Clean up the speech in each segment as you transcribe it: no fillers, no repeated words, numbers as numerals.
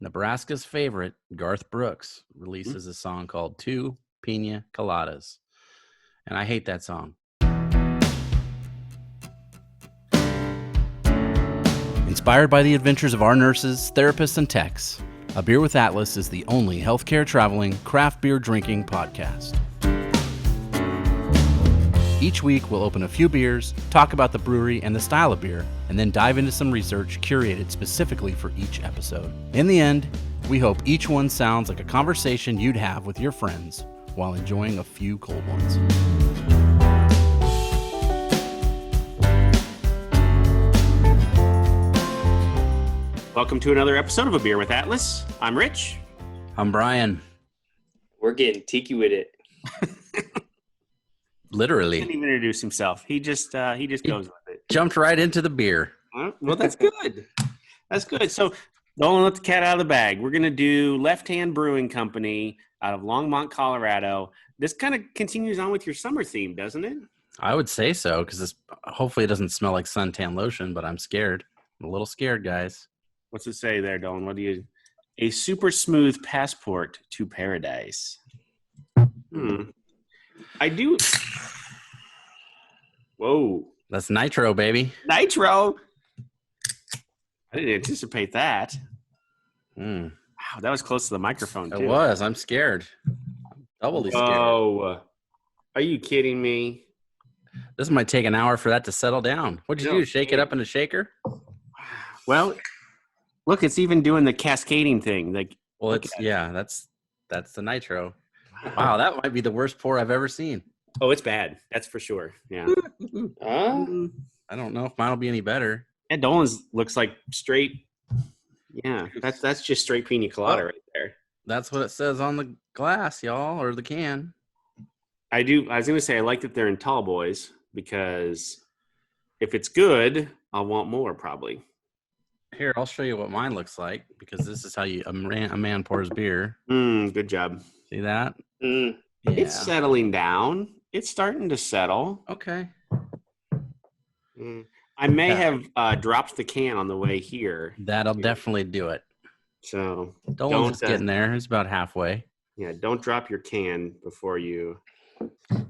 Nebraska's favorite, Garth Brooks, releases a song called Two Piña Coladas. And I hate that song. Inspired by the adventures of our nurses, therapists, and techs, A Beer with Atlas is the only healthcare traveling, craft beer drinking podcast. Each week, we'll open a few beers, talk about the brewery and the style of beer, and then dive into some research curated specifically for each episode. In the end, we hope each one sounds like a conversation you'd have with your friends while enjoying a few cold ones. Welcome to another episode of A Beer with Atlas. I'm Rich. I'm Brian. We're getting tiki with it. Literally. He didn't even introduce himself. He just goes with it. Jumped right into the beer. Well, that's good. That's good. So don't let the cat out of the bag. We're going to do Left Hand Brewing Company out of Longmont, Colorado. This kind of continues on with your summer theme, doesn't it? I would say so, because hopefully it doesn't smell like suntan lotion, but I'm scared. I'm a little scared, guys. What's it say there, Dolan? What do you... A super smooth passport to paradise. I do... Whoa. That's Nitro, baby. Nitro! I didn't anticipate that. Mm. Wow, that was close to the microphone, too. It was. I'm scared. Doubly scared. Oh, are you kidding me? This might take an hour for that to settle down. What'd you do? Shake it up in a shaker? Well, look, it's even doing the cascading thing. Like, well, that's the Nitro. Wow, that might be the worst pour I've ever seen. Oh, it's bad. That's for sure. Yeah. I don't know if mine will be any better. And Dolan's looks like straight. Yeah, that's just straight Pina Colada right there. That's what it says on the glass, y'all, or the can. I was going to say I like that they're in tall boys because if it's good, I'll want more probably. Here, I'll show you what mine looks like because this is how a man pours beer. Good job. See that? Yeah. It's settling down. It's starting to settle. Okay. I may have dropped the can on the way here. That'll definitely do it. So Dolan's getting there. It's about halfway. Yeah, don't drop your can before you.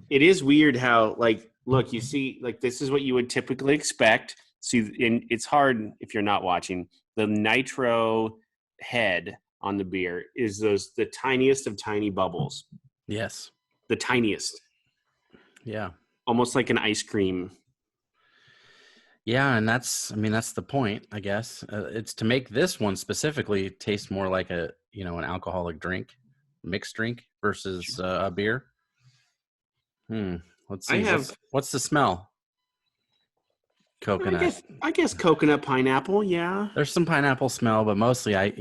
It is weird how, like, look, you see, like, this is what you would typically expect. See, and it's hard if you're not watching. The Nitro head on the beer is the tiniest of tiny bubbles. Yes. The tiniest. Yeah. Almost like an ice cream. Yeah, and that's the point, I guess. It's to make this one specifically taste more like an alcoholic drink, mixed drink versus a beer. Let's see. What's the smell? Coconut. I guess coconut, pineapple, yeah. There's some pineapple smell, but mostly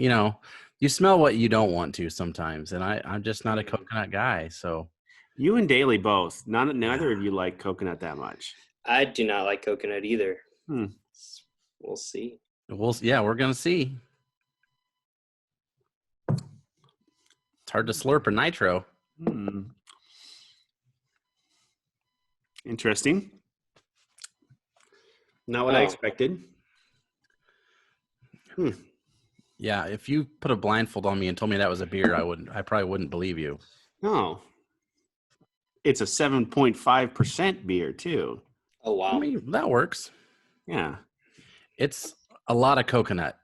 you smell what you don't want to sometimes, and I'm just not a coconut guy, so. You and Daly both. Neither of you like coconut that much. I do not like coconut either. We'll see. We're gonna see. It's hard to slurp a Nitro. Interesting. Not what I expected. Yeah, if you put a blindfold on me and told me that was a beer, I probably wouldn't believe you. No. It's a 7.5% beer too. Oh wow. I mean, that works. Yeah. It's a lot of coconut.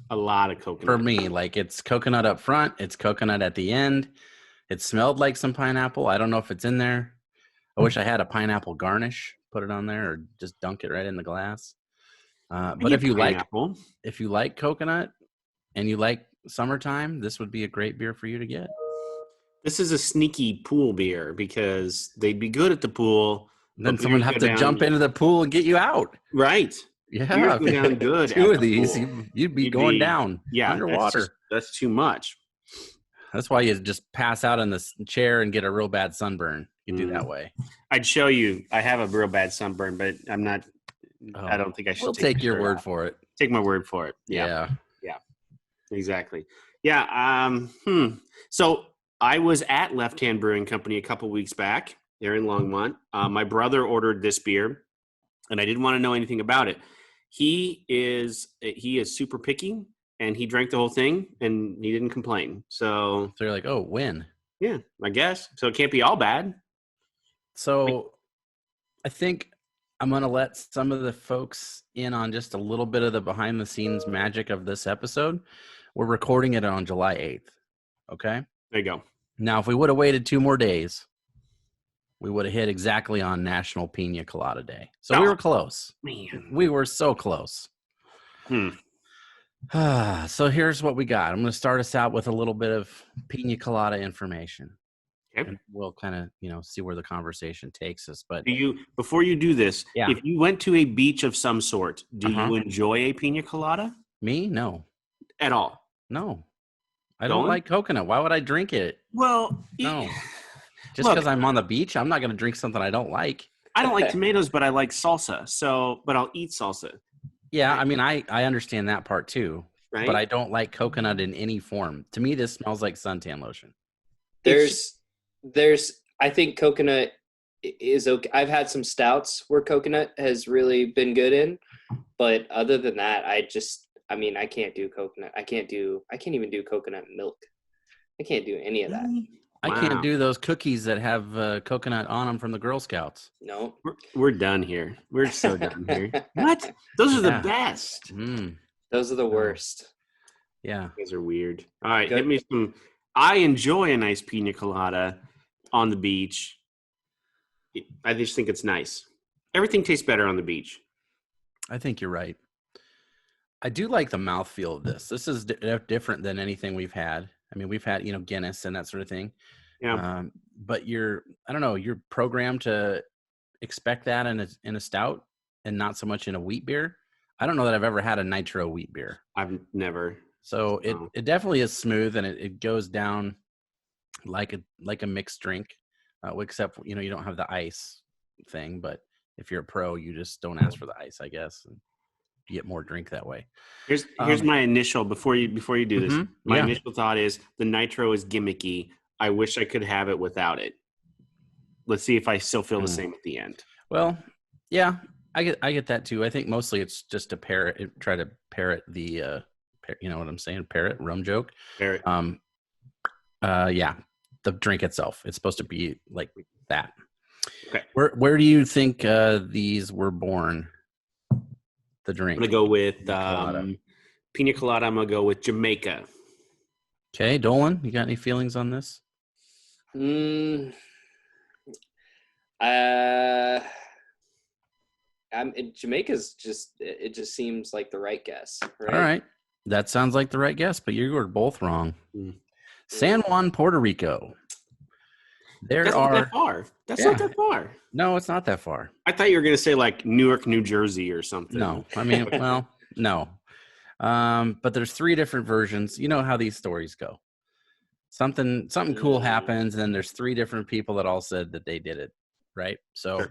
A lot of coconut. For me, like it's coconut up front, it's coconut at the end. It smelled like some pineapple. I don't know if it's in there. I wish I had a pineapple garnish, put it on there, or just dunk it right in the glass. But if you like coconut and you like summertime, this would be a great beer for you to get. This is a sneaky pool beer because they'd be good at the pool. Then someone have to jump into the pool and get you out. Right. Yeah. Go down good. Two of these, you'd be going down underwater. That's too much. That's why you just pass out in the chair and get a real bad sunburn. You do that way. I'd show you. I have a real bad sunburn, but I'm not. I don't think I should. We'll take your word for it. Take my word for it. Yeah. Exactly. Yeah. So I was at Left Hand Brewing Company a couple weeks back. They're in Longmont. My brother ordered this beer, and I didn't want to know anything about it. He is super picky. and he drank the whole thing, and he didn't complain. So So you're like, oh, win. yeah, I guess. So it can't be all bad. So I think I'm going to let some of the folks in on just a little bit of the behind the scenes magic of this episode. We're recording it on July 8th. Okay. There you go. Now, if we would have waited 2 more days, we would have hit exactly on National Piña Colada Day. So we were close. Man. We were so close. So here's what we got. I'm going to start us out with a little bit of Piña Colada information. Okay. And we'll kind of, see where the conversation takes us. But before you do this, Yeah. if you went to a beach of some sort, do you enjoy a pina colada me, no, at all? no, I don't Don't? like coconut. Why would I drink it? Well, No, just Look. because I'm on the beach, I'm not going to drink something I don't like. I don't like tomatoes, but I like salsa. But I'll eat salsa. Yeah, I mean, I understand that part too, Right? but I don't like coconut in any form. To me, this smells like suntan lotion. I think coconut is okay. I've had some stouts where coconut has really been good in, but other than that, I can't do coconut. I can't even do coconut milk. I can't do any of that. I can't do those cookies that have coconut on them from the Girl Scouts. No. We're done here. We're so done here. What? Those are Yeah. the best. Those are the worst. Yeah. You guys are weird. All right, Good. hit me some. I enjoy a nice pina colada on the beach. I just think it's nice. Everything tastes better on the beach. I think you're right. I do like the mouthfeel of this. This is different than anything we've had. I mean, we've had, Guinness and that sort of thing. Yeah. But you're programmed to expect that in a stout and not so much in a wheat beer. I don't know that I've ever had a Nitro wheat beer. I've never. So it definitely is smooth, and it goes down like a mixed drink, except you don't have the ice thing. But if you're a pro, you just don't ask for the ice, I guess. And you get more drink that way. Here's my initial before you do this. My Yeah. initial thought is the Nitro is gimmicky. I wish I could have it without it. Let's see if I still feel the same at the end. Well, yeah, I get that too. I think mostly it's just to try to parrot the you know what I'm saying? Parrot rum joke. Parrot. Yeah, the drink itself. It's supposed to be like that. Okay. Where do you think these were born? The drink. I'm gonna go with Colada. Pina Colada. I'm gonna go with Jamaica. Okay, Dolan, you got any feelings on this? Jamaica's it just seems like the right guess, right? All right, that sounds like the right guess, but you were both wrong. San Juan, Puerto Rico. That's not that far. That's not that far. No, it's not that far. I thought you were gonna say like Newark, New Jersey, or something. No, I mean, well, no. But there's 3 different versions. You know how these stories go. Something cool happens, and then there's 3 different people that all said that they did it, right? So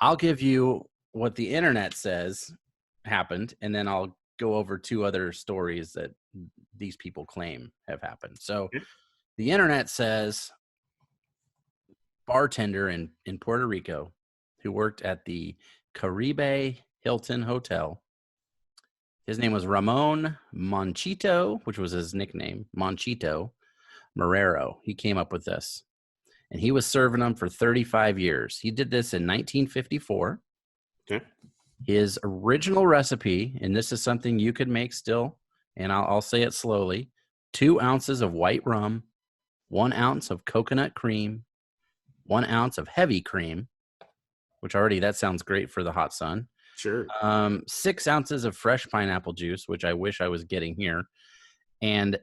I'll give you what the internet says happened, and then I'll go over 2 other stories that these people claim have happened. So the internet says bartender in Puerto Rico who worked at the Caribe Hilton Hotel. His name was Ramon Monchito, which was his nickname, Monchito Marrero. He came up with this, and he was serving them for 35 years. He did this in 1954. Okay. His original recipe, and this is something you could make still, and I'll say it slowly, 2 ounces of white rum, 1 ounce of coconut cream, 1 ounce of heavy cream, which already that sounds great for the hot sun. Sure. 6 ounces of fresh pineapple juice, which I wish I was getting here, and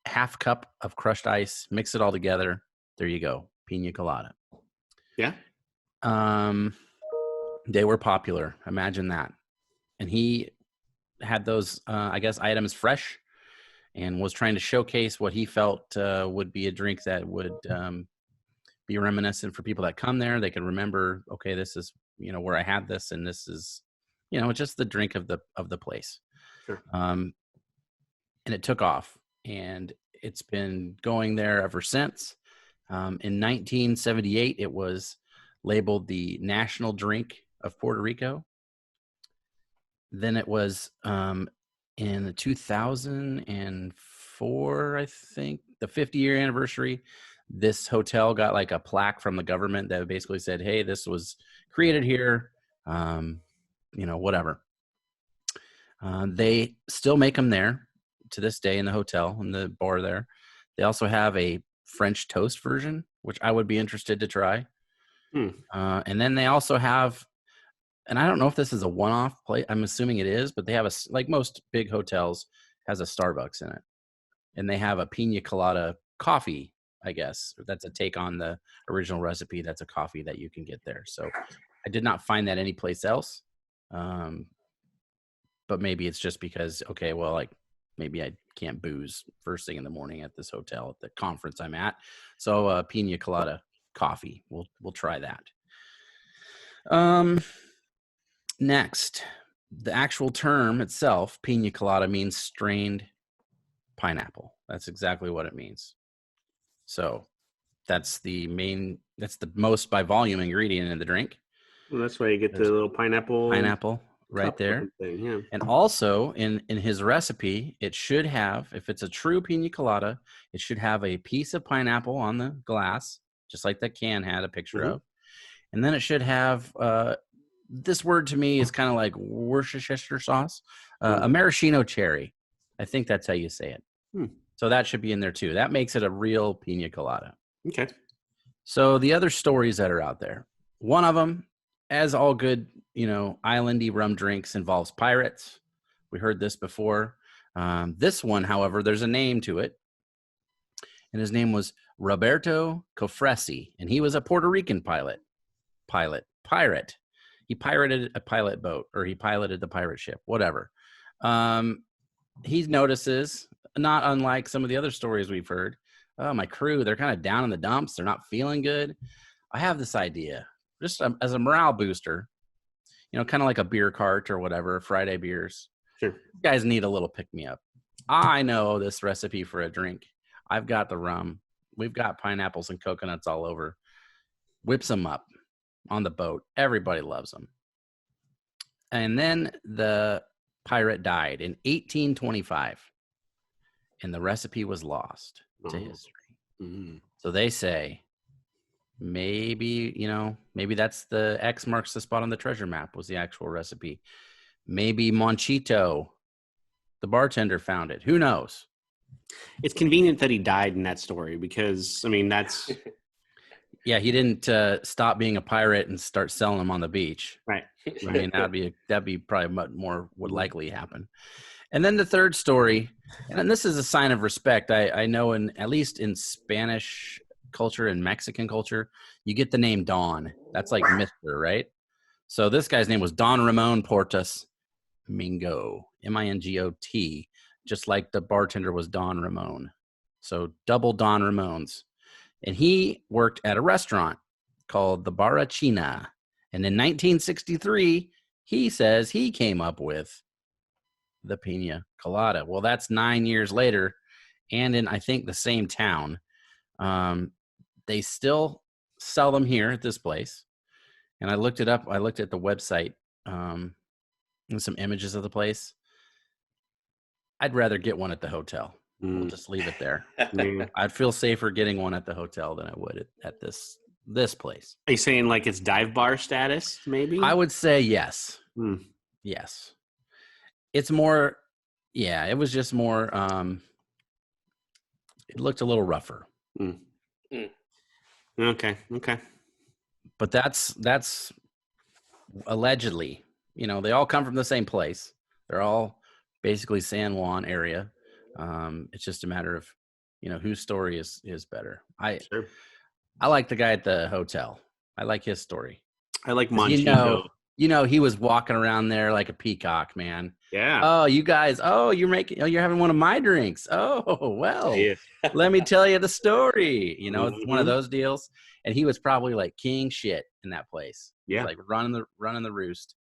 half cup of crushed ice. Mix it all together. There you go. Piña Colada. Yeah. They were popular. Imagine that. And he had those, I guess, items fresh and was trying to showcase what he felt would be a drink that would be reminiscent for people that come there. They can remember, okay, this is, where I had this, and this is, just the drink of the place. Sure. And it took off, and it's been going there ever since. In 1978, it was labeled the national drink of Puerto Rico. Then it was in the 2004, I think, the 50-year anniversary, this hotel got like a plaque from the government that basically said, hey, this was created here, whatever. They still make them there to this day in the hotel, in the bar there. They also have a French toast version, which I would be interested to try. And then they also have, and I don't know if this is a one-off place. I'm assuming it is, but they have like most big hotels, has a Starbucks in it. And they have a Piña Colada coffee, I guess. That's a take on the original recipe. That's a coffee that you can get there. So I did not find that anyplace else. But maybe it's just because, okay, well, like maybe I can't booze first thing in the morning at this hotel at the conference I'm at. So Piña Colada coffee, we'll try that. Next, the actual term itself, Piña Colada, means strained pineapple. That's exactly what it means. So that's the most by volume ingredient in the drink. Well, that's why you get the little pineapple right there. Thing, yeah. And also in his recipe, it should have, if it's a true Piña Colada, it should have a piece of pineapple on the glass, just like that can had a picture of. And then it should have, this word to me is kind of like Worcestershire sauce, a maraschino cherry. I think that's how you say it. So that should be in there too. That makes it a real Piña Colada. Okay. So the other stories that are out there, one of them, as all good, islandy rum drinks, involves pirates. We heard this before. This one, however, there's a name to it. And his name was Roberto Cofresi. And he was a Puerto Rican pirate. He pirated a pilot boat, or he piloted the pirate ship, whatever. He notices, not unlike some of the other stories we've heard, oh, my crew, they're kind of down in the dumps. They're not feeling good. I have this idea, just as a morale booster, kind of like a beer cart or whatever, Friday beers. Sure. You guys need a little pick-me-up. I know this recipe for a drink. I've got the rum. We've got pineapples and coconuts all over. Whips them up on the boat. Everybody loves them. And then the pirate died in 1825. And the recipe was lost to history. So they say, maybe that's the X marks the spot on the treasure map was the actual recipe. Maybe Monchito, the bartender, found it. Who knows? It's convenient that he died in that story because, that's... Yeah, he didn't stop being a pirate and start selling them on the beach. Right. That'd be probably much more would likely happen. And then the third story, and this is a sign of respect. I know at least in Spanish culture and Mexican culture, you get the name Don. That's like Mr., right? So this guy's name was Don Ramon Portas Mingo, Mingot, just like the bartender was Don Ramon. So double Don Ramones. And he worked at a restaurant called the Barra China. And in 1963, he says he came up with the Piña Colada. Well, that's 9 years later. And in, I think, the same town. They still sell them here at this place. And I looked it up. I looked at the website and some images of the place. I'd rather get one at the hotel. We'll just leave it there. I'd feel safer getting one at the hotel than I would at this place. Are you saying like it's dive bar status, maybe? I would say yes. Yes. It's more, it was just more, it looked a little rougher. Okay. But that's allegedly, they all come from the same place. They're all basically San Juan area. It's just a matter of, whose story is better. I like the guy at the hotel. I like his story. I like Monchito. He was walking around there like a peacock, man. Yeah. Oh, you guys. Oh, you're having one of my drinks. Oh, well, let me tell you the story. It's one of those deals. And he was probably like king shit in that place. Yeah. Like running the roost.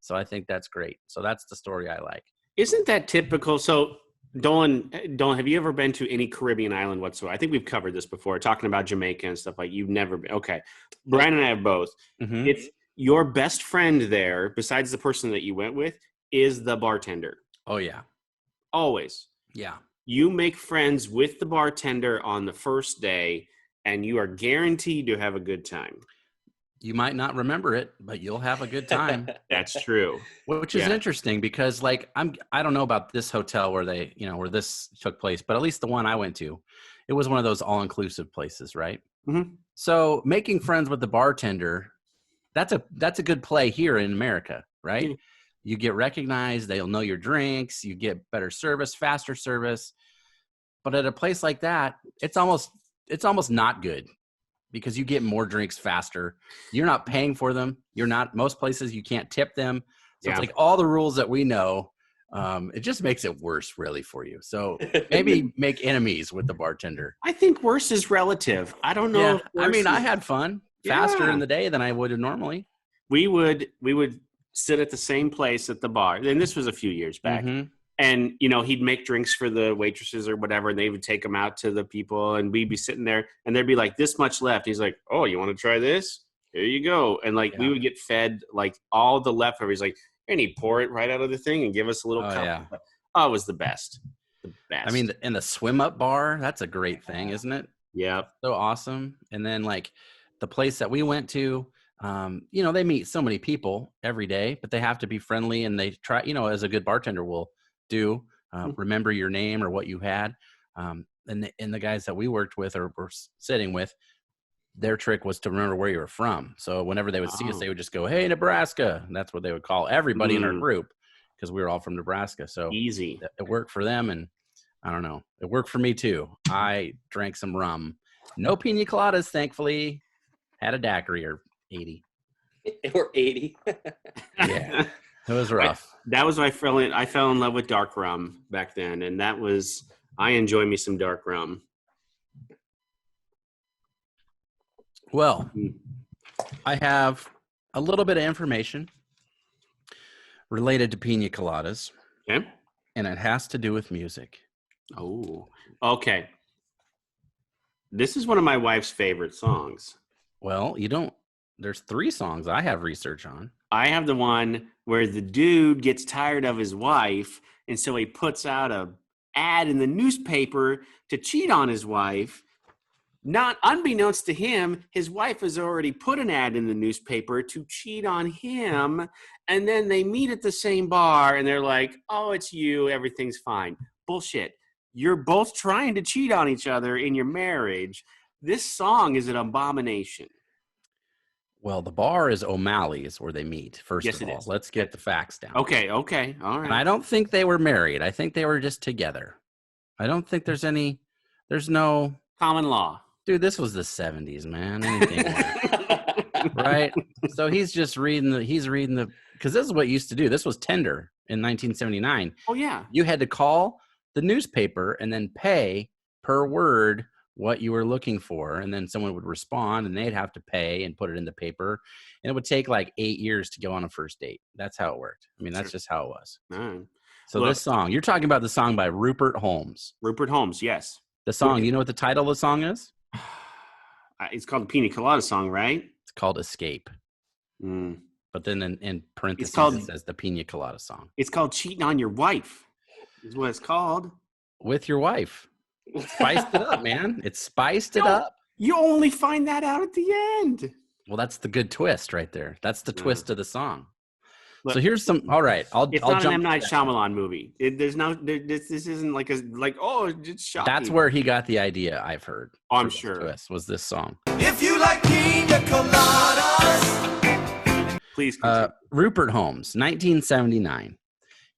So I think that's great. So that's the story I like. Isn't that typical? So Dolan, have you ever been to any Caribbean island whatsoever? I think we've covered this before, talking about Jamaica and stuff like you've never been. Okay. Brian and I have both. It's your best friend there, besides the person that you went with, is the bartender. Oh, yeah. Always. Yeah. You make friends with the bartender on the first day, and you are guaranteed to have a good time. You might not remember it, but you'll have a good time. That's true. Which is interesting because like I don't know about this hotel where they, where this took place, but at least the one I went to, it was one of those all-inclusive places, right? Mm-hmm. So making friends with the bartender, that's a good play here in America, right? Yeah. You get recognized, they'll know your drinks, you get better service, faster service. But at a place like that, it's almost not good because you get more drinks faster. You're not paying for them. Most places you can't tip them. So it's like all the rules that we know. It just makes it worse really for you. So maybe make enemies with the bartender. I think worse is relative. I don't know. Yeah. I mean, I had fun faster in the day than I would have normally. We would sit at the same place at the bar. And this was a few years back. Mm-hmm. And, he'd make drinks for the waitresses or whatever, and they would take them out to the people, and we'd be sitting there, and there'd be like this much left. He's like, oh, you want to try this? Here you go. And like we would get fed like all the leftovers. Like, and he'd pour it right out of the thing and give us a little cup. Yeah. Oh, it was the best. The best. I mean, in the swim up bar, that's a great thing, isn't it? Yeah. So awesome. And then like the place that we went to, they meet so many people every day, but they have to be friendly, and they try, as a good bartender will do, remember your name or what you had. And the guys that we worked with or were sitting with, their trick was to remember where you were from. So whenever they would see us, they would just go, hey, Nebraska. And that's what they would call everybody in our group because we were all from Nebraska. So easy. It worked for them. And I don't know, it worked for me too. I drank some rum. No Piña Coladas, thankfully. Had a daiquiri or 80. Or 80. Yeah. It was rough. That was I fell in love with dark rum back then, and I enjoy me some dark rum. Well, I have a little bit of information related to Piña Coladas. Okay. And it has to do with music. Oh, okay. This is one of my wife's favorite songs. Well, there's 3 songs I have research on. I have the one where the dude gets tired of his wife, and so he puts out a ad in the newspaper to cheat on his wife. Not unbeknownst to him, his wife has already put an ad in the newspaper to cheat on him, and then they meet at the same bar, and they're like, oh, it's you, everything's fine. Bullshit. You're both trying to cheat on each other in your marriage. This song is an abomination. Well, the bar is O'Malley's where they meet, first of all. Let's get the facts down. Okay, all right. And I don't think they were married. I think they were just together. I don't think there's no... Common law. Dude, this was the 70s, man. Anything right? So he's reading because this is what you used to do. This was tender in 1979. Oh, yeah. You had to call the newspaper and then pay per word what you were looking for, and then someone would respond and they'd have to pay and put it in the paper, and it would take like 8 years to go on a first date. That's how it worked. I mean, that's just how it was. Right. So this song, you're talking about the song by Rupert Holmes. Rupert Holmes, yes. The song, you know what the title of the song is? It's called the Piña Colada song, right? It's called Escape. But then in parentheses it says the Piña Colada song. It's called Cheating on Your Wife is what it's called. With your wife. Spiced it up, man. It spiced it up. You only find that out at the end. Well, that's the good twist right there. That's the twist of the song. Look, so here's some. All right, I'll not jump an M. Night Shyamalan movie. This isn't it's shocking. That's where he got the idea. I've heard. Oh, I'm sure. Twist was this song. If you like Piña Coladas. Please continue. Rupert Holmes, 1979.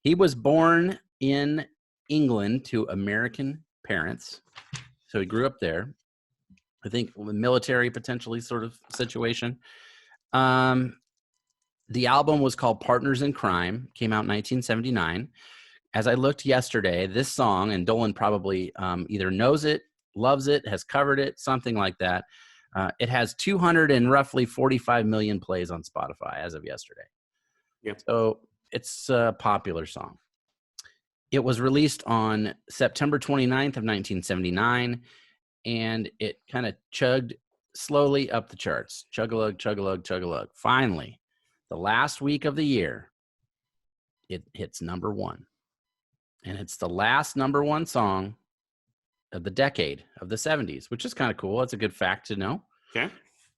He was born in England to American parents, so he grew up there. I think military potentially sort of situation. The album was called Partners in Crime, came out in 1979. As I looked yesterday, this song, and Dolan probably either knows it, loves it, has covered it, something like that. It has 245 million plays on Spotify as of yesterday. Yep. So it's a popular song. It was released on September 29th of 1979, and it kind of chugged slowly up the charts. Chug-a-lug, chug-a-lug, chug-a-lug. Finally, the last week of the year, it hits number 1. and it's the last number one song of the decade of the 70s, which is kind of cool. It's a good fact to know. Okay.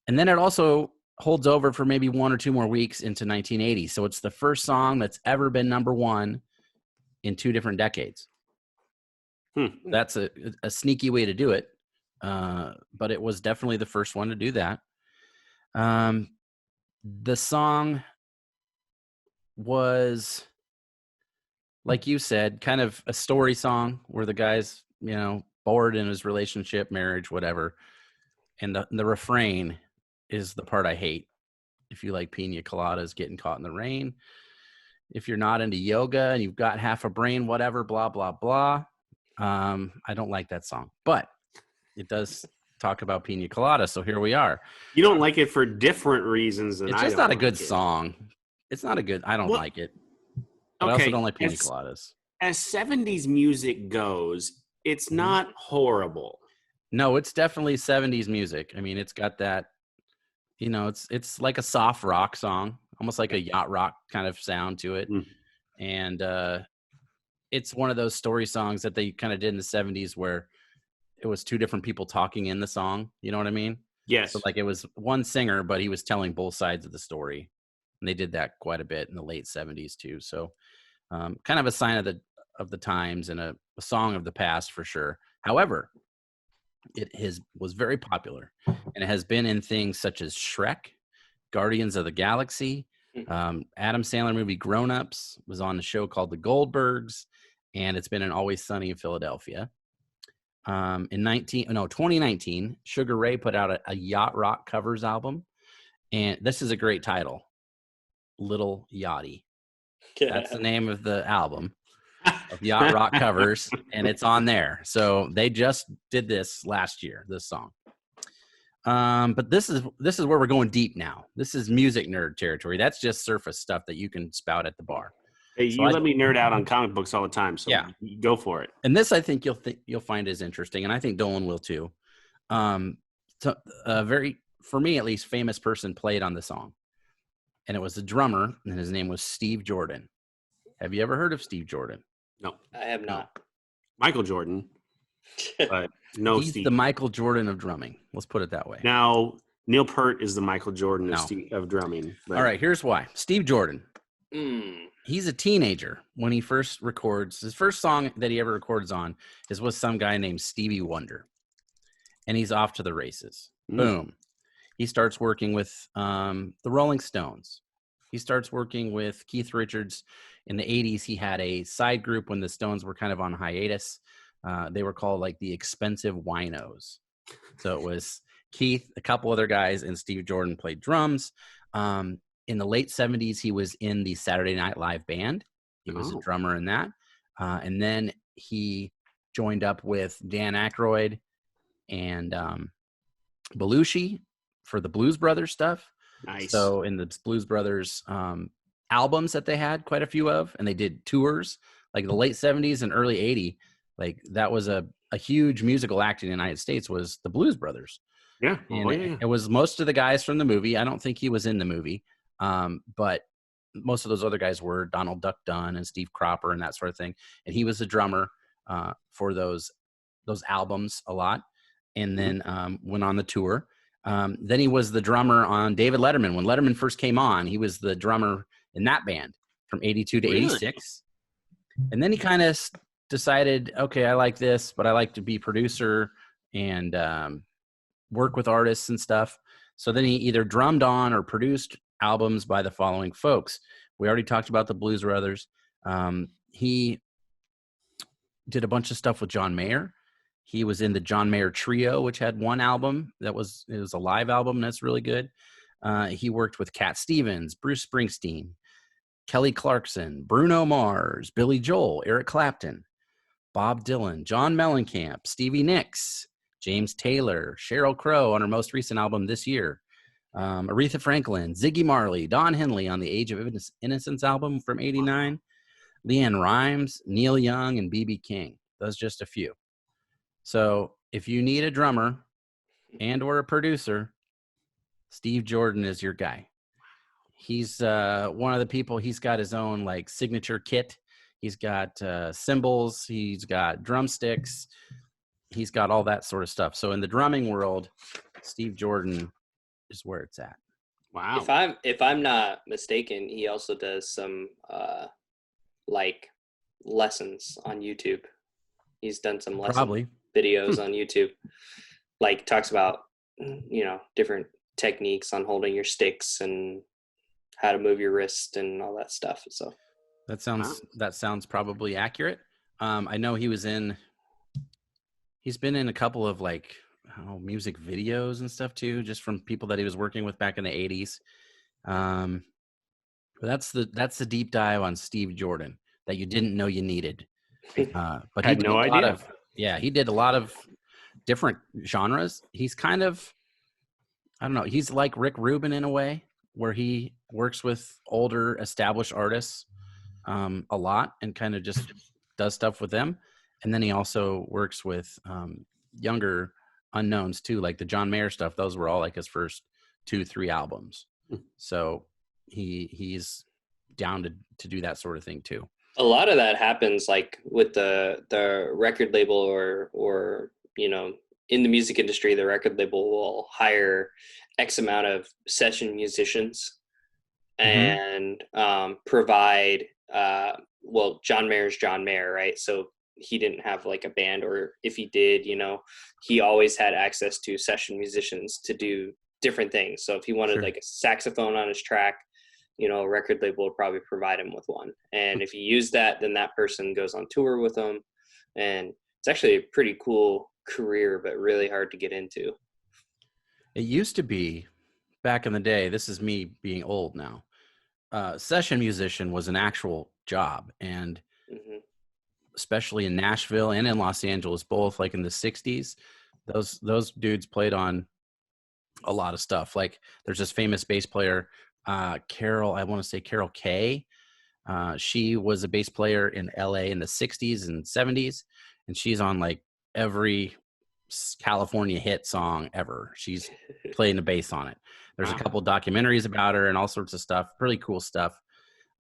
And then it also holds over for maybe 1 or 2 more weeks into 1980. So it's the first song that's ever been number one in 2 different decades. That's a sneaky way to do it. But it was definitely the first one to do that. The song was, like you said, kind of a story song where the guy's, bored in his relationship, marriage, whatever. And the refrain is the part I hate. If you like Piña Coladas, getting caught in the rain. If you're not into yoga and you've got half a brain, whatever, blah, blah, blah. I don't like that song, but it does talk about Piña Colada. So here we are. You don't like it for different reasons than It's I just don't not a good like it. song. It's not a good, I don't Well, like it. But I also don't like Piña Coladas. As 70s music goes, it's not horrible. No, it's definitely 70s music. I mean, it's got that, it's like a soft rock song, almost like a yacht rock kind of sound to it. And it's one of those story songs that they kind of did in the 70s where it was 2 different people talking in the song. You know what I mean? Yes. So like it was one singer, but he was telling both sides of the story. And they did that quite a bit in the late 70s too. So kind of a sign of the times and a song of the past for sure. However, it was very popular, and it has been in things such as Shrek, Guardians of the Galaxy, Adam Sandler movie Grown Ups, was on the show called The Goldbergs, and it's been in Always Sunny in Philadelphia. In 2019, Sugar Ray put out a yacht rock covers album, and this is a great title, Little Yachty. That's the name of the album of yacht rock covers, and it's on there. So they just did this last year, this song. But this is where we're going deep now. This is music nerd territory. That's just surface stuff that you can spout at the bar. Hey, you let me nerd out on comic books all the time, so yeah, go for it. And this, I think you'll find is interesting, and I think Dolan will too. So a very, for me at least, famous person played on the song, and it was a drummer, and his name was Steve Jordan. Have you ever heard of Steve Jordan? No, I have not. Michael Jordan, but no, He's Steve. the Michael Jordan of drumming. Let's put it that way. Now, Neil Peart is the Michael Jordan of drumming. But. All right, here's why. Steve Jordan. He's a teenager when he first records. His first song that he ever records on is with some guy named Stevie Wonder. And he's off to the races. Boom. He starts working with the Rolling Stones. He starts working with Keith Richards. In the 80s, he had a side group when the Stones were kind of on hiatus. They were called like the Expensive Winos. So it was Keith, a couple other guys, and Steve Jordan played drums. In the late 70s, he was in the Saturday Night Live band. He was a drummer in that. And then he joined up with Dan Aykroyd and Belushi for the Blues Brothers stuff. Nice. So in the Blues Brothers albums that they had quite a few of, and they did tours like the late 70s and early 80s. Like that was a huge musical act in the United States was the Blues Brothers. Yeah. And it was most of the guys from the movie. I don't think he was in the movie. But most of those other guys were Donald Duck Dunn and Steve Cropper and that sort of thing. And he was a drummer for those albums a lot. And then went on the tour. Then he was the drummer on David Letterman. When Letterman first came on, he was the drummer in that band from 82 to 86. And then he kind of decided, okay, I like this, but I like to be producer and work with artists and stuff. So then he either drummed on or produced albums by the following folks. We already talked about the Blues Brothers. He did a bunch of stuff with John Mayer. He was in the John Mayer Trio, which had one album it was a live album. That's really good. He worked with Cat Stevens, Bruce Springsteen, Kelly Clarkson, Bruno Mars, Billy Joel, Eric Clapton, Bob Dylan, John Mellencamp, Stevie Nicks, James Taylor, Sheryl Crow on her most recent album this year, Aretha Franklin, Ziggy Marley, Don Henley on the Age of Innocence album from 89, Leanne Rimes, Neil Young, and B.B. King. Those just a few. So if you need a drummer and or a producer, Steve Jordan is your guy. He's one of the people. He's got his own like signature kit. He's got cymbals. He's got drumsticks. He's got all that sort of stuff. So in the drumming world, Steve Jordan is where it's at. Wow. If I'm not mistaken, he also does some like lessons on YouTube. He's done some lesson Probably. videos on YouTube. Like talks about, you know, different techniques on holding your sticks and how to move your wrist and all that stuff. So that sounds probably accurate. I know he's been in a couple of like music videos and stuff too, just from people that he was working with back in the 80s. But that's the deep dive on Steve Jordan that you didn't know you needed. But Had no idea. He did a lot of different genres. He's kind of, I don't know, he's like Rick Rubin in a way, where he works with older established artists a lot and kind of just does stuff with them. And then he also works with younger unknowns too, like the John Mayer stuff. Those were all like his first 2-3 albums. So he's down to do that sort of thing too. a lot of that happens like with the record label or you know, in the music industry, the record label will hire X amount of session musicians and provide well, John Mayer's John Mayer, right? So he didn't have like a band, or if he did, you know, he always had access to session musicians to do different things. So if he wanted like a saxophone on his track, you know, a record label would probably provide him with one. And if he used that, then that person goes on tour with him. And it's actually a pretty cool career, but really hard to get into. It used to be back in the day, this is me being old now, session musician was an actual job. And especially in Nashville and in Los Angeles, both like in the 60s, those dudes played on a lot of stuff. Like there's this famous bass player, Carol Kay. She was a bass player in LA in the 60s and 70s, and she's on like every California hit song ever. She's playing the bass on it. There's a couple documentaries about her and all sorts of stuff, really cool stuff.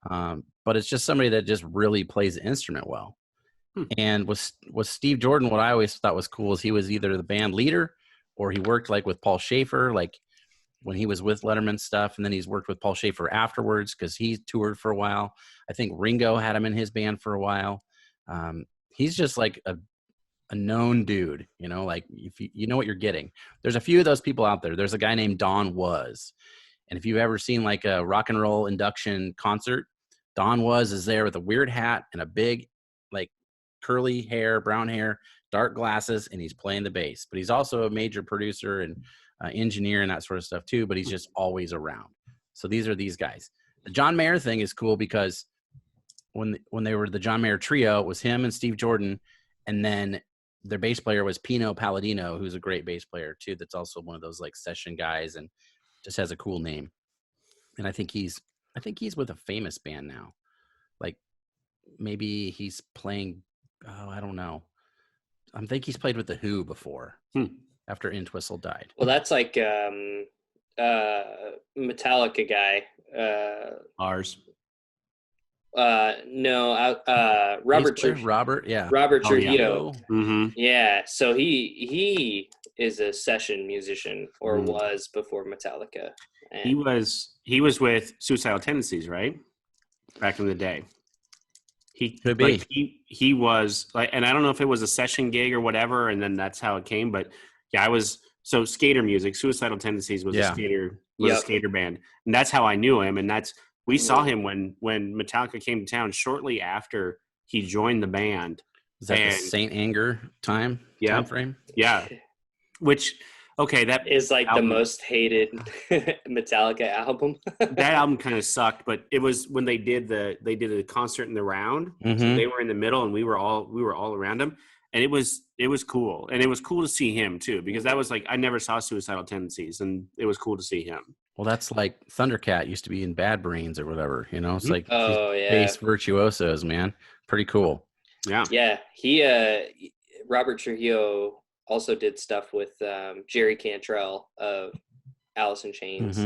But it's just somebody that just really plays the instrument well. And with Steve Jordan, what I always thought was cool is he was either the band leader or he worked like with Paul Schaefer, like when he was with Letterman stuff. And then he's worked with Paul Schaefer afterwards because he toured for a while. I think Ringo had him in his band for a while. He's just like a known dude, you know, like if you know what you're getting. There's a few of those people out there. There's a guy named Don Was. And if you've ever seen like a rock and roll induction concert, Don Was is there with a weird hat and a big like curly hair, brown hair, dark glasses, and he's playing the bass. But he's also a major producer and engineer and that sort of stuff too, but he's just always around. So these are these guys. The John Mayer thing is cool because when they were the John Mayer trio, it was him and Steve Jordan, and then their bass player was Pino Palladino, who's a great bass player too. That's also one of those like session guys and just has a cool name. And I think he's with a famous band now. Like maybe he's playing, I don't know. I think he's played with the Who before after Entwistle died. Well, that's like Metallica guy. Ours. No, Robert Trujillo. Yeah, so he is a session musician, or was before Metallica. And he was with Suicidal Tendencies, right? Back in the day. He could be. Like, he was like, and I don't know if it was a session gig or whatever, and then that's how it came. But yeah, so skater music. Suicidal Tendencies was a skater band, and that's how I knew him. And we saw him when Metallica came to town shortly after he joined the band. Is that the Saint Anger time frame? Yeah. Which, okay, that is like album, the most hated Metallica album. That album kind of sucked, but it was when they did a concert in the round. So they were in the middle, and we were all around them, and it was cool, and it was cool to see him too, because that was like I never saw Suicidal Tendencies, and it was cool to see him. Well, that's like Thundercat used to be in Bad Brains or whatever, you know. It's like bass virtuosos, man. Pretty cool. Yeah. Yeah. He Robert Trujillo also did stuff with Jerry Cantrell of Alice in Chains.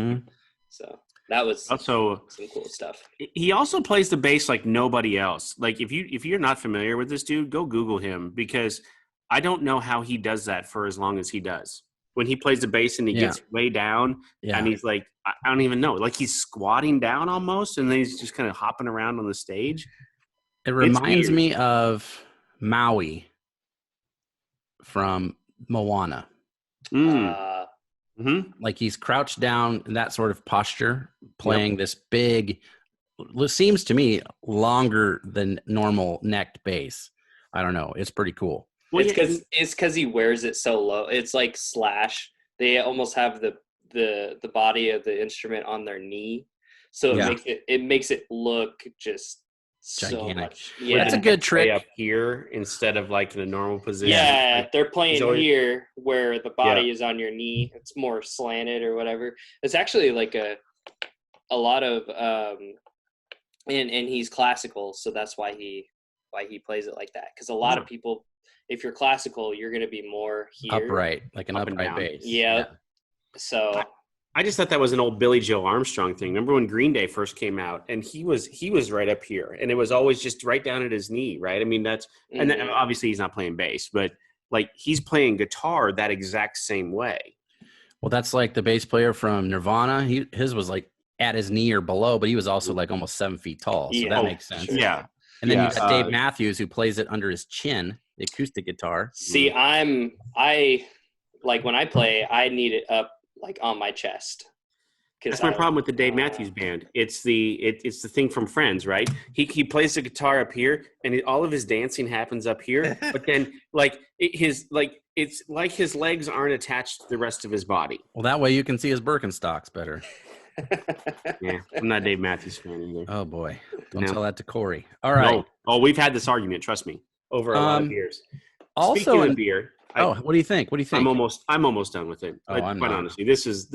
So That was Also, some cool stuff. he also plays the bass like nobody else. Like if you're not familiar with this dude, go Google him, because I don't know how he does that for as long as he does. When he plays the bass and he gets way down and he's like, I don't even know, like he's squatting down almost, and then he's just kind of hopping around on the stage. It reminds me of Maui from Moana. Like he's crouched down in that sort of posture, playing this big, seems to me longer than normal necked bass. I don't know. It's pretty cool. Well, it's because he wears it so low. It's like Slash. They almost have the body of the instrument on their knee, so it makes it look just gigantic. So much. Yeah, that's a good trick. Up here instead of like in a normal position. Yeah, like, they're playing here where the body is on your knee. It's more slanted or whatever. It's actually like a lot of and he's classical, so that's why he plays it like that. Because a lot of people, if you're classical, you're going to be more here, upright, like an upright bass. Yeah. So I just thought that was an old Billy Joe Armstrong thing. Remember when Green Day first came out, and he was right up here, and it was always just right down at his knee, right? I mean, that's and then, obviously he's not playing bass, but like he's playing guitar that exact same way. Well, that's like the bass player from Nirvana. His was like at his knee or below, but he was also like almost 7 feet tall, so that makes sense. Sure. Yeah. And then you got Dave Matthews, who plays it under his chin, the acoustic guitar. See, I like when I play, I need it up like on my chest. That's my problem with the Dave Matthews Band. It's the thing from Friends, right? He plays the guitar up here, and all of his dancing happens up here. But then, it's like his legs aren't attached to the rest of his body. Well, that way you can see his Birkenstocks better. Yeah, I'm not a Dave Matthews fan either. Oh boy, don't tell that to Corey. All right. No. Oh, we've had this argument. Trust me, over a lot of years. Also, speaking of beer. What do you think? What do you think? I'm almost done with it. Oh, quite honestly, this is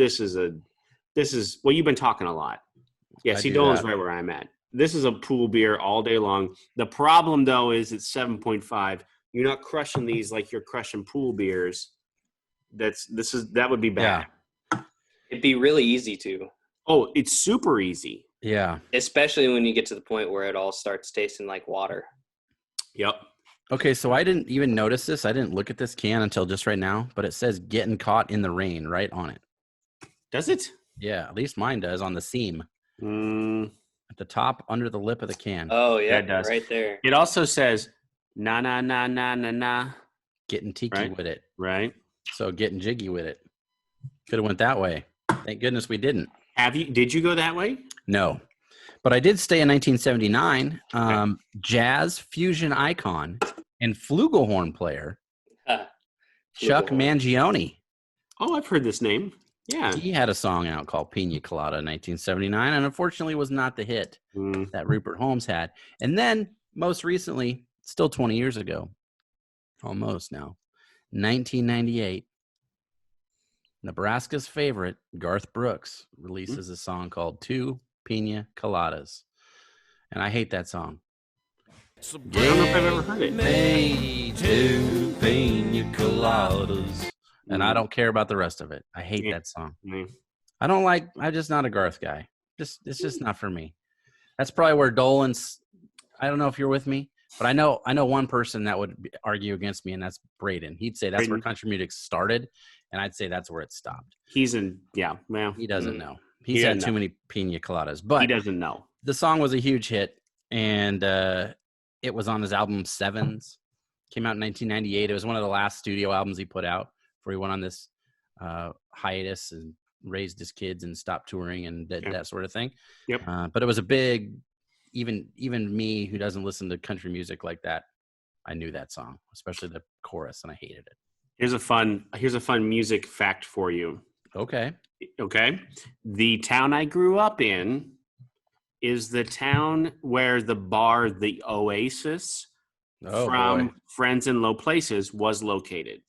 well, you've been talking a lot. Yeah, see, Dolan's right where I'm at. This is a pool beer all day long. The problem though is it's 7.5. You're not crushing these like you're crushing pool beers. That would be bad. Yeah. It'd be really easy to. Oh, it's super easy. Yeah. Especially when you get to the point where it all starts tasting like water. Yep. Okay, so I didn't even notice this. I didn't look at this can until just right now, but it says "Getting Caught in the Rain" right on it. Does it? Yeah, at least mine does on the seam. At the top, under the lip of the can. Oh, yeah, it does. right there. It also says, na, na, na, na, na, na. Getting tiki with it. Right. So getting jiggy with it. Could have went that way. Thank goodness we didn't. Did you go that way? No. But I did stay in 1979. Jazz fusion icon and flugelhorn player, Chuck Mangione. Oh, I've heard this name. Yeah. He had a song out called Piña Colada in 1979, and unfortunately was not the hit that Rupert Holmes had. And then, most recently, still 20 years ago, almost now, 1998, Nebraska's favorite, Garth Brooks, releases a song called Two Piña Coladas. And I hate that song. I don't know if I've ever heard it. Two Piña Coladas. And I don't care about the rest of it. I hate that song. I'm just not a Garth guy. It's just not for me. That's probably where Dolan's, I don't know if you're with me, but I know one person that would argue against me, and that's Braden. He'd say that's where country music started, and I'd say that's where it stopped. He doesn't know. He's had too many Piña Coladas, but he doesn't know. The song was a huge hit, and it was on his album Sevens. Came out in 1998. It was one of the last studio albums he put out before he went on this hiatus and raised his kids and stopped touring and that sort of thing. Yep. But it was a big, even me who doesn't listen to country music like that, I knew that song, especially the chorus, and I hated it. Here's a fun music fact for you. Okay. The town I grew up in is the town where the bar, the Oasis, from Friends in Low Places was located.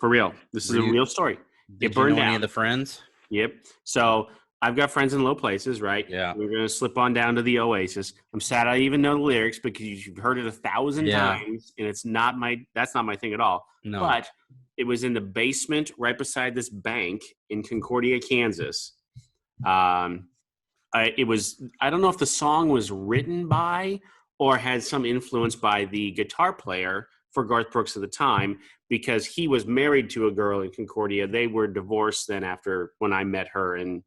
For real. This is a real story. It burned down. Any of the friends? Yep. So I've got friends in low places, right? Yeah. We're going to slip on down to the Oasis. I'm sad I even know the lyrics because you've heard it 1,000 times, and that's not my thing at all. No. But It was in the basement right beside this bank in Concordia, Kansas. I don't know if the song was written by or had some influence by the guitar player for Garth Brooks at the time, because he was married to a girl in Concordia. They were divorced then after when I met her, and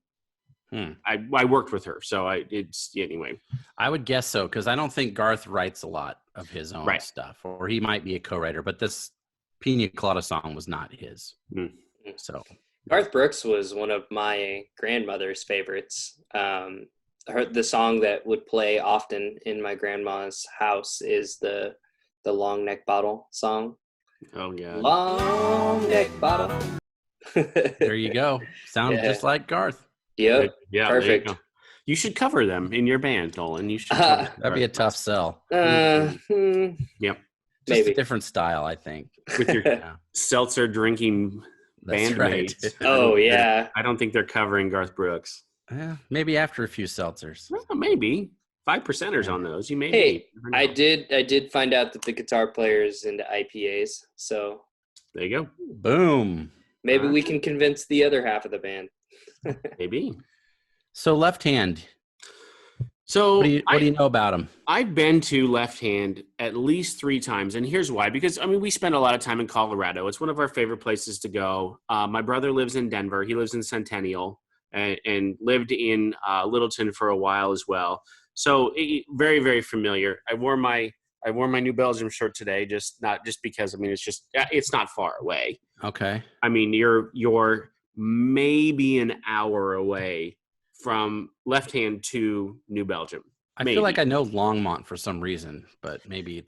I worked with her. So anyway. I would guess so, because I don't think Garth writes a lot of his own stuff, or he might be a co-writer, but this Piña Colada song was not his. So Garth Brooks was one of my grandmother's favorites. The song that would play often in my grandma's house is the Long Neck Bottle song. Oh yeah, Long Neck Bottle. There you go. Sounds just like Garth. Yep. Yeah, perfect. You should cover them in your band, Nolan. You should. Cover That'd be a tough sell. Yep. Just Maybe a different style, I think. With your seltzer drinking bandmates. Right. Oh yeah. I don't think they're covering Garth Brooks. Maybe after a few seltzers. Well, maybe 5%ers on those. You may. Hey, I did find out that the guitar player is into IPAs, so there you go. Boom. Maybe we can convince the other half of the band. Maybe. So Left Hand. So what do you know about him? I've been to Left Hand at least 3 times, and here's why. Because we spend a lot of time in Colorado. It's one of our favorite places to go. My brother lives in Denver. He lives in Centennial, and lived in Littleton for a while as well. So very, very familiar. I wore my New Belgium shirt today, not just because it's not far away. Okay. You're maybe an hour away from Left Hand to New Belgium. I feel like I know Longmont for some reason, but maybe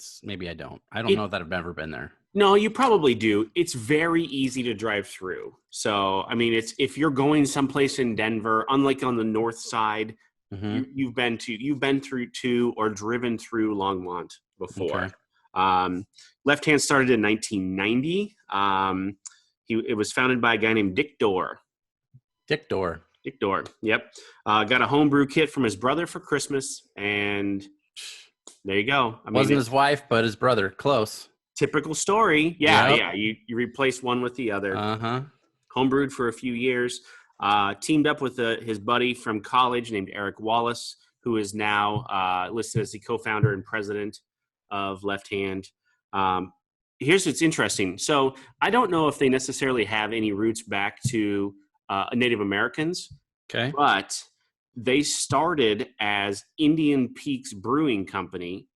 I don't. I don't know that I've ever been there. No, you probably do. It's very easy to drive through. So, if you're going someplace in Denver, unlike on the north side, you've been through to or driven through Longmont before. Okay. Left Hand started in 1990. It was founded by a guy named Dick Dorr. Dick Dorr, yep. Got a homebrew kit from his brother for Christmas, and there you go. Wasn't his wife, but his brother. Close. Typical story. Yeah. You replace one with the other. Homebrewed for a few years. Teamed up with his buddy from college named Eric Wallace, who is now listed as the co-founder and president of Left Hand. Here's what's interesting. So I don't know if they necessarily have any roots back to Native Americans. Okay. But they started as Indian Peaks Brewing Company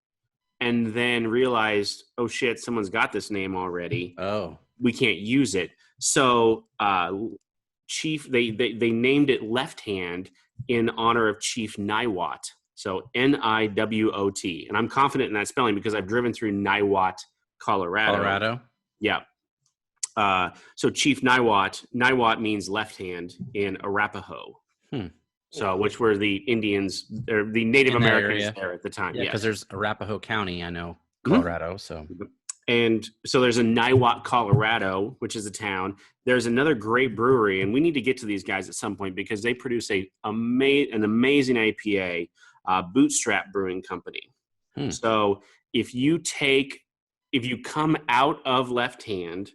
and then realized, oh shit, someone's got this name already. Oh. We can't use it. So they named it Left Hand in honor of Chief Niwot. So Niwot. And I'm confident in that spelling because I've driven through Niwot, Colorado. Yeah. So Chief Niwot means left hand in Arapaho. So which were the Indians or the Native Americans there at the time. Yeah, because there's Arapaho County, I know, Colorado. So and so there's a Niwot, Colorado, which is a town. There's another great brewery, and we need to get to these guys at some point because they produce an amazing IPA, Bootstrap Brewing Company. So if you come out of Left Hand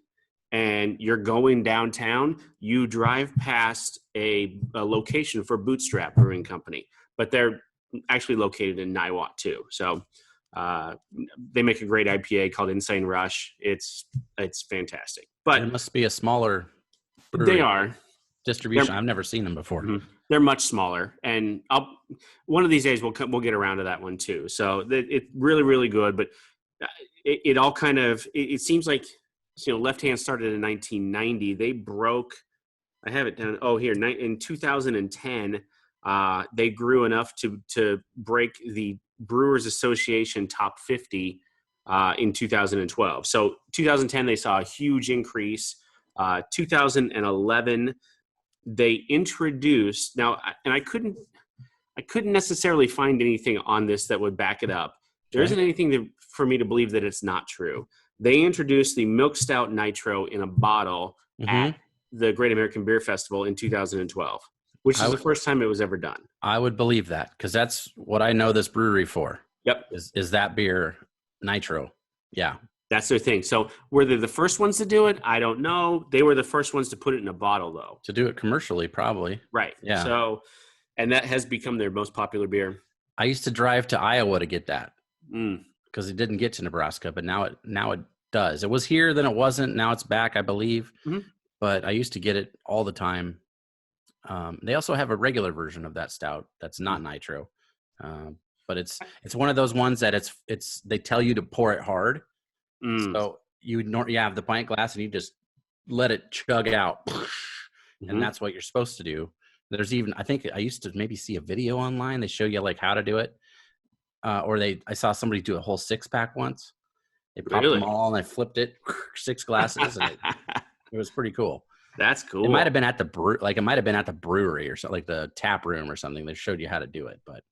and you're going downtown, you drive past a location for Bootstrap Brewing Company, but they're actually located in Niwot too. So they make a great IPA called Insane Rush. It's fantastic. But it must be a smaller brewery. They are. Distribution. I've never seen them before. They're much smaller, and one of these days we'll get around to that one too. So it's really, really good. But it all kind of it seems like Left Hand started in 1990. They broke. I have it down. Oh, here in 2010, they grew enough to break the Brewers Association top 50 in 2012. So 2010 they saw a huge increase. 2011 they introduced now, and I couldn't necessarily find anything on this that would back it up. There isn't anything for me to believe that it's not true. They introduced the Milk Stout Nitro in a bottle at the Great American Beer Festival in 2012, which is the first time it was ever done. I would believe that because that's what I know this brewery for. Yep. Is that beer, Nitro. Yeah. That's their thing. So were they the first ones to do it? I don't know. They were the first ones to put it in a bottle, though. To do it commercially, probably. Right. Yeah. So, and that has become their most popular beer. I used to drive to Iowa to get that Mm. because it didn't get to Nebraska, but now it does. It was here, then it wasn't. Now it's back, I believe. Mhm. But I used to get it all the time. They also have a regular version of that stout that's not nitro, but it's one of those ones that it's they tell you to pour it hard. Mm. So you have the pint glass and you just let it chug out, Mhm. and that's what you're supposed to do. There's even, I think I used to maybe see a video online. They show you like how to do it, or I saw somebody do a whole 6-pack once. They popped Really? them all and I flipped it 6 glasses, and it was pretty cool. That's cool. It might have been at the brewery or something, like the tap room or something. They showed you how to do it, but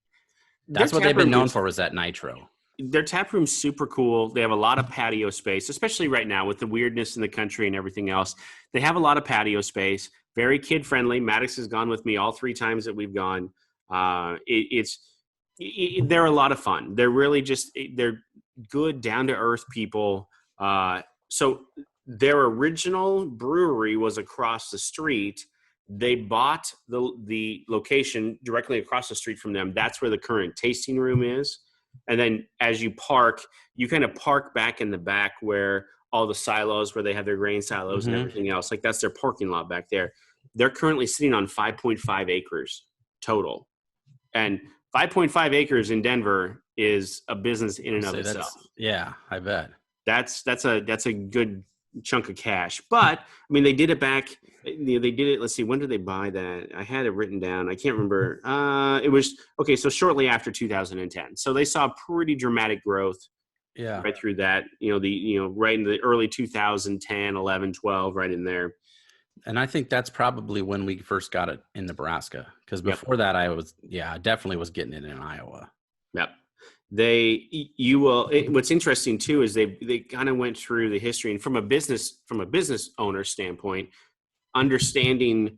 that's what they've been known for, was that nitro. Their tap room's super cool. They have a lot of patio space, especially right now with the weirdness in the country and everything else. They have a lot of patio space, very kid friendly. Maddox has gone with me all 3 times that we've gone. They're a lot of fun. They're really they're good, down to earth people. So their original brewery was across the street. They bought the location directly across the street from them. That's where the current tasting room is. And then as you park, you kind of park back in the back where all the silos, where they have their grain silos and everything else. Like that's their parking lot back there. They're currently sitting on 5.5 acres total. And 5.5 acres in Denver is a business in and of itself. Yeah, I bet. That's a good chunk of cash. But I mean, they did it back. They did it. Let's see. When did they buy that? I had it written down. I can't remember. It was okay. So shortly after 2010. So they saw pretty dramatic growth. Yeah. Right through that. Right in the early 2010, 11, 12, right in there. And I think that's probably when we first got it in Nebraska, because before that, I definitely was getting it in Iowa. Yep. What's interesting too is they kind of went through the history, and from a business owner standpoint, understanding.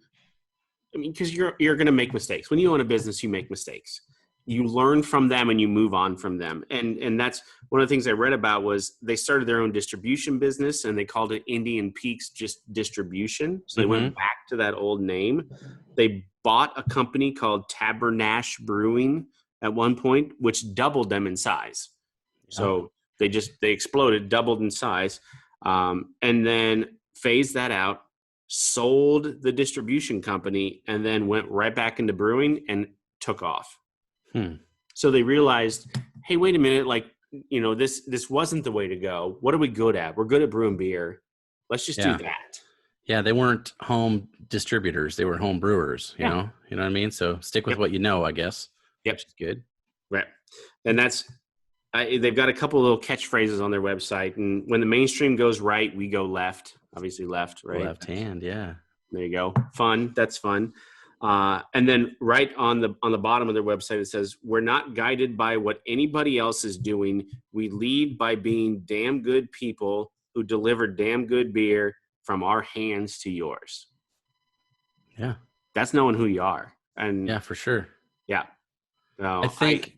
I mean, because you're going to make mistakes when you own a business. You make mistakes. You learn from them and you move on from them. And that's one of the things I read about was they started their own distribution business and they called it Indian Peaks just distribution. So they went back to that old name. They bought a company called Tabernash Brewing at one point, which doubled them in size. So they exploded, doubled in size, and then phased that out, sold the distribution company, and then went right back into brewing and took off. So they realized, hey, wait a minute, like, this wasn't the way to go. What are we good at? We're good at brewing beer. Let's just do that. Yeah, they weren't home distributors. They were home brewers, you know what I mean? So stick with what you know, I guess. Yep. Which is good. Right. And they've got a couple of little catchphrases on their website. And when the mainstream goes right, we go left. Obviously left, right? Left hand, yeah. There you go. Fun. That's fun. And then right on the bottom of their website, it says, we're not guided by what anybody else is doing. We lead by being damn good people who deliver damn good beer from our hands to yours. Yeah. That's knowing who you are. And yeah, for sure. Yeah. I think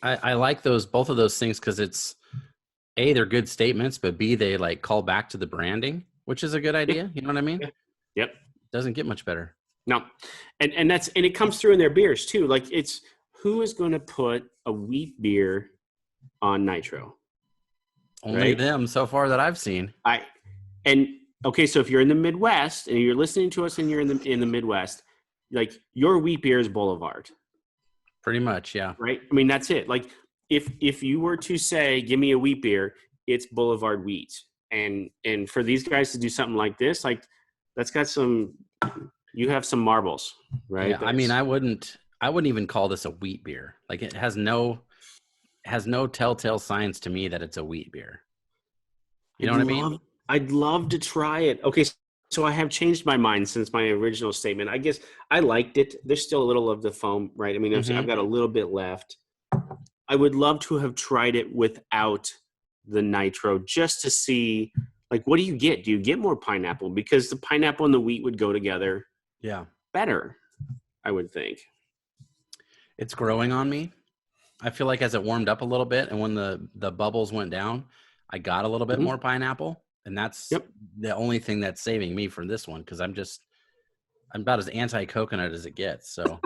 I like both of those things because it's A, they're good statements, but B, they like call back to the branding, which is a good idea. Yep. You know what I mean? Yep. Doesn't get much better. No. And it comes through in their beers too. Like it's, who is going to put a wheat beer on nitro? Only them so far that I've seen. Okay, so if you're in the Midwest and you're listening to us and you're in the Midwest, like your wheat beer is Boulevard. Pretty much, yeah. Right? I mean, that's it. Like if you were to say, give me a wheat beer, it's Boulevard wheat. And for these guys to do something like this, like that's got you have some marbles, right? Yeah, I mean, I wouldn't even call this a wheat beer. Like it has no telltale signs to me that it's a wheat beer. You know what I mean? I'd love to try it. Okay, so I have changed my mind since my original statement. I guess I liked it. There's still a little of the foam, right? I mean, I've got a little bit left. I would love to have tried it without the nitro just to see, like, what do you get? Do you get more pineapple? Because the pineapple and the wheat would go together better, I would think. It's growing on me. I feel like as it warmed up a little bit and when the bubbles went down, I got a little bit more pineapple, and that's Yep. the only thing that's saving me from this one because I'm about as anti-coconut as it gets. So,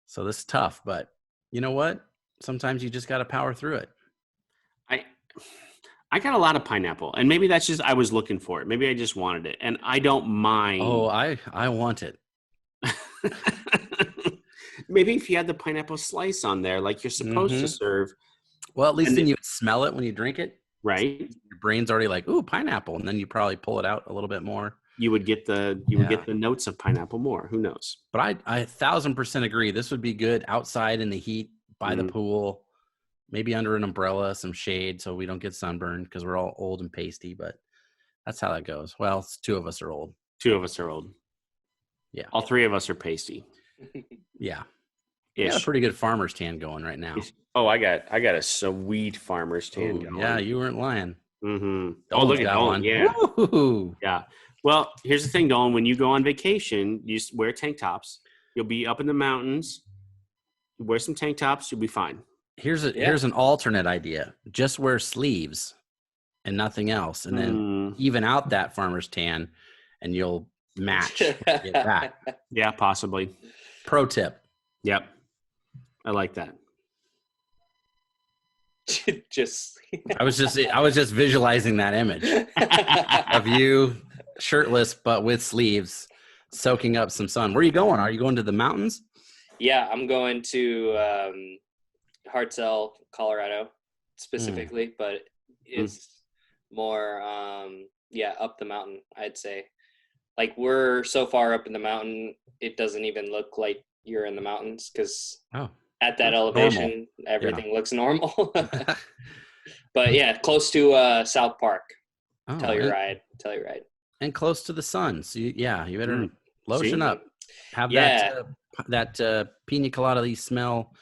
so this is tough, but you know what? Sometimes you just got to power through it. I got a lot of pineapple, and maybe that's just I was looking for it. Maybe I just wanted it, and I don't mind. Oh, I want it. Maybe if you had the pineapple slice on there, like you're supposed to serve. Well, at least And then you would smell it when you drink it. Right. Your brain's already like, ooh, pineapple, and then you probably pull it out a little bit more. You would get the notes of pineapple more. Who knows? But I 1,000% agree. This would be good outside in the heat by the pool, maybe under an umbrella, some shade, so we don't get sunburned because we're all old and pasty. But that's how that goes. Well, two of us are old. 2 of us are old. Yeah. All 3 of us are pasty. Yeah. We got a pretty good farmer's tan going right now. Oh, I got a sweet farmer's tan going. Yeah, you weren't lying. Mm-hmm. Oh, look at Dolan. Yeah. Woo-hoo. Yeah. Well, here's the thing, Dolan. When you go on vacation, you just wear tank tops. You'll be up in the mountains. You wear some tank tops. You'll be fine. Here's an alternate idea. Just wear sleeves and nothing else, and then even out that farmer's tan, and you'll match when you get back. Yeah, possibly. Pro tip. Yep. I like that. I was just visualizing that image of you shirtless but with sleeves, soaking up some sun. Where are you going? Are you going to the mountains? Yeah, I'm going to Hartselle, Colorado, specifically, but it's more up the mountain, I'd say. Like, we're so far up in the mountain, it doesn't even look like you're in the mountains because at that elevation, everything looks normal. But yeah, close to South Park. Telluride. And close to the sun. So you better lotion up. Have that Piña Colada smell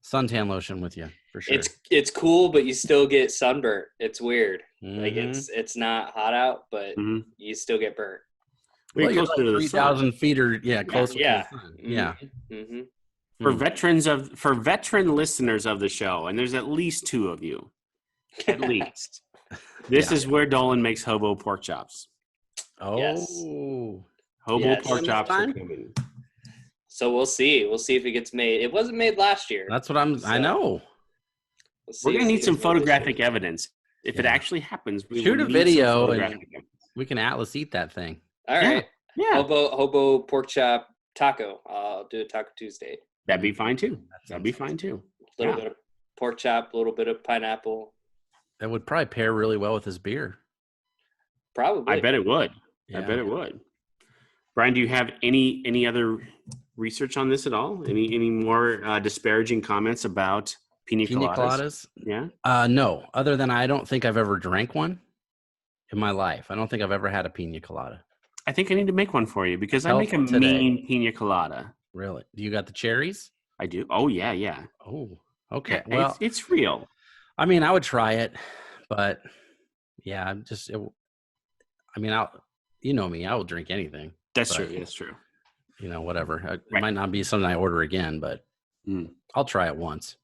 suntan lotion with you for sure. It's cool, but you still get sunburnt. It's weird. Like it's not hot out, but you still get burnt. Well, you're like 3,000 feet or closer to the sun. Yeah. Mm-hmm. For veteran listeners of the show, and there's at least 2 of you, at least. This is where Dolan makes hobo pork chops. Oh, yes. Hobo pork chops are coming. So we'll see. We'll see if it gets made. It wasn't made last year. That's what I know. We're gonna need some photographic evidence. If it actually happens, we shoot a video and we can Atlas eat that thing. All right. Yeah. Hobo pork chop taco. I'll do a Taco Tuesday. That'd be fine too. A little bit of pork chop, a little bit of pineapple. That would probably pair really well with his beer. Probably. I bet it would. Yeah. I bet it would. Brian, do you have any other research on this at all? Any more disparaging comments about Piña Coladas? Yeah. No. Other than I don't think I've ever drank one in my life. I don't think I've ever had a Piña Colada. I think I need to make one for you because I make a mean Piña Colada. Really? Do you got the cherries? I do. Oh yeah. Oh, okay. Yeah, well, it's real. I mean, I would try it, but you know me, I will drink anything. That's true. That's true. You know, whatever. It might not be something I order again, but I'll try it once.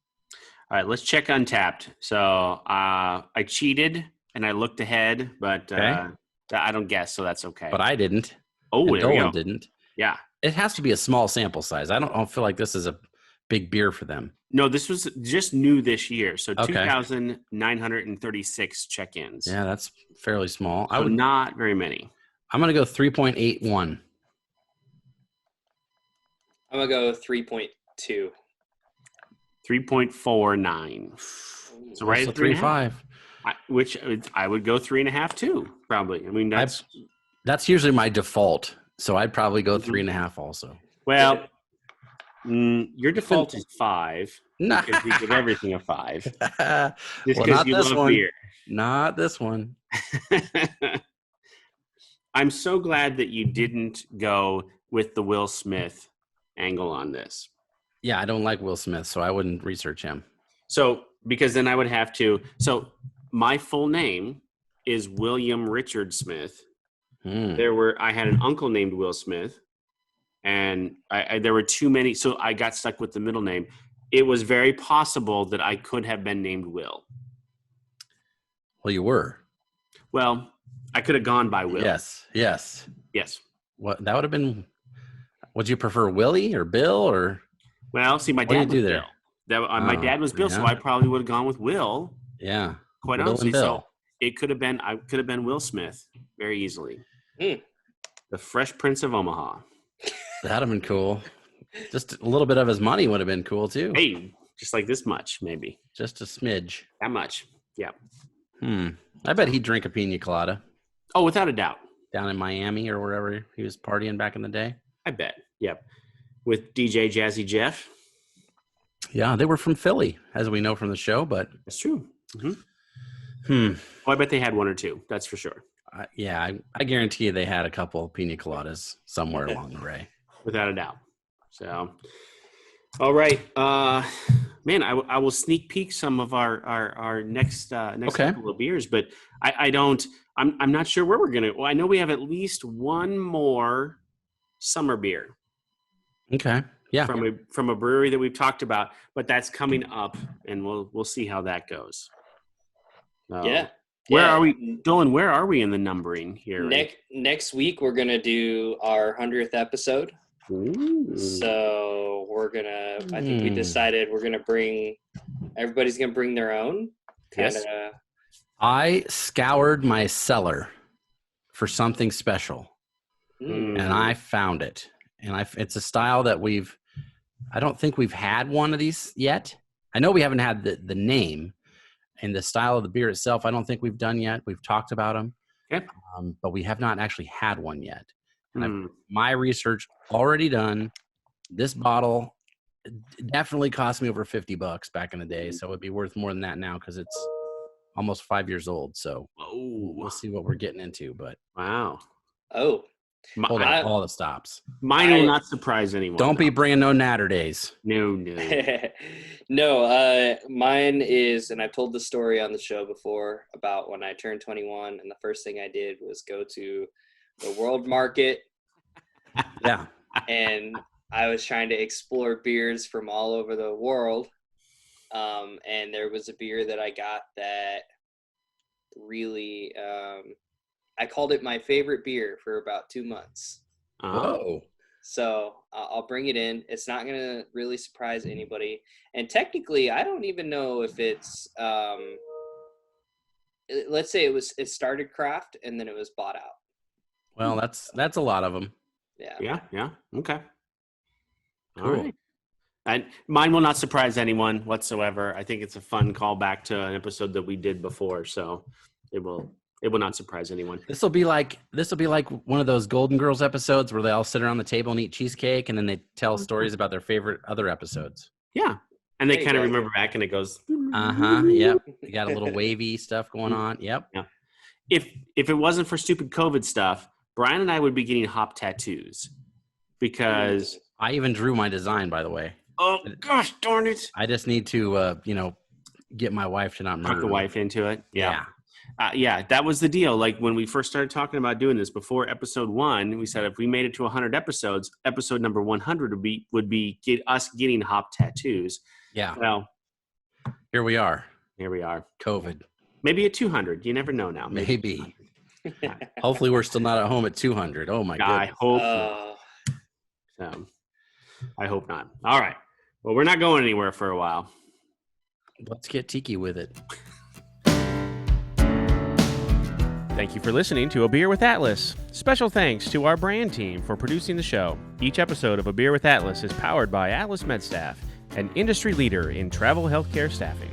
All right, let's check Untapped. So I cheated and I looked ahead, but I don't guess, so that's okay. But I didn't. Oh, and there we go. Didn't. Yeah. It has to be a small sample size. I don't feel like this is a big beer for them. No, this was just new this year. So 2,936 check-ins. Yeah, that's fairly small. So not very many. I'm going to go 3.81. I'm going to go 3.2. 3.49. So right at 3.5. Which I would go 3.5 too, probably. I mean, that's usually my default. So I'd probably go 3.5 also. Well, your default is 5 because you give everything a 5. Just because you love beer. Not this one. I'm so glad that you didn't go with the Will Smith angle on this. Yeah, I don't like Will Smith, so I wouldn't research him. So, because then I would have to. So, my full name is William Richard Smith. I had an uncle named Will Smith, and there were too many, so I got stuck with the middle name. It was very possible that I could have been named Will. Well, you were. Well, I could have gone by Will. Yes. Yes. What that would have been? Would you prefer Willie or Bill or? Well, see, my What do you dad do was there? Bill. My dad was Bill, so yeah. I probably would have gone with Will. Yeah. Quite Will honestly, and Bill. so it could have been. I could have been Will Smith very easily. The Fresh Prince of Omaha. That'd have been cool. Just a little bit of his money would have been cool too. Hey, just like this much, maybe. Just a smidge. That much. Yeah. I bet he'd drink a Piña Colada Oh, without a doubt. down in Miami or wherever he was partying back in the day. I bet. Yep. With DJ Jazzy Jeff. Yeah, they were from Philly, as we know from the show. But That's true. Oh, I bet they had one or two. That's for sure. I guarantee you they had a couple Piña Coladas somewhere along the way. Without a doubt. So, all right. Man, I will sneak peek some of our next couple of beers, but I'm not sure where we're going to. Well, I know we have at least one more summer beer. Okay. Yeah. From a brewery that we've talked about, but that's coming up, and we'll see how that goes. Where are we, Dylan? Where are we in the numbering here? Next week we're gonna do our 100th episode. Ooh. So we're gonna. I think we decided we're gonna bring. Everybody's gonna bring their own. Yes. I scoured my cellar for something special, and I found it. And it's a style that I don't think we've had one of these yet. I know we haven't had the name and the style of the beer itself. I don't think we've done yet. We've talked about them, but we have not actually had one yet. And my research already done. This bottle definitely cost me over $50 back in the day. So it'd be worth more than that now because it's almost 5 years old. So we'll see what we're getting into. But wow. Oh. Hold on, all the stops. Mine will not surprise anyone. Don't be bringing no Natter Days. No. No, mine is, and I've told the story on the show before about when I turned 21, and the first thing I did was go to the World Market. Yeah. And I was trying to explore beers from all over the world. And there was a beer that I got that really, I called it my favorite beer for about 2 months. Oh. So I'll bring it in. It's not going to really surprise anybody. And technically, I don't even know if it's, let's say it started craft and then it was bought out. Well, that's a lot of them. Yeah. Yeah. Okay. Cool. All right. And mine will not surprise anyone whatsoever. I think it's a fun callback to an episode that we did before. So it will not surprise anyone. This will be like one of those Golden Girls episodes where they all sit around the table and eat cheesecake, and then they tell stories about their favorite other episodes. Yeah, and they kind of remember back, and it goes. Yep. You got a little wavy stuff going on. Yep. Yeah. If it wasn't for stupid COVID stuff, Brian and I would be getting hop tattoos because I even drew my design, by the way. Oh gosh, darn it! I just need to get my wife to not murder talk the wife into it. Yeah. That was the deal. Like when we first started talking about doing this before episode 1, we said if we made it to 100 episodes, episode number 100 would be us getting hop tattoos. Yeah. Well, here we are. COVID. Maybe at 200. You never know now. Maybe. Hopefully we're still not at home at 200. Oh my goodness. I hope not. So, I hope not. All right. Well, we're not going anywhere for a while. Let's get tiki with it. Thank you for listening to A Beer with Atlas. Special thanks to our brand team for producing the show. Each episode of A Beer with Atlas is powered by Atlas MedStaff, an industry leader in travel healthcare staffing.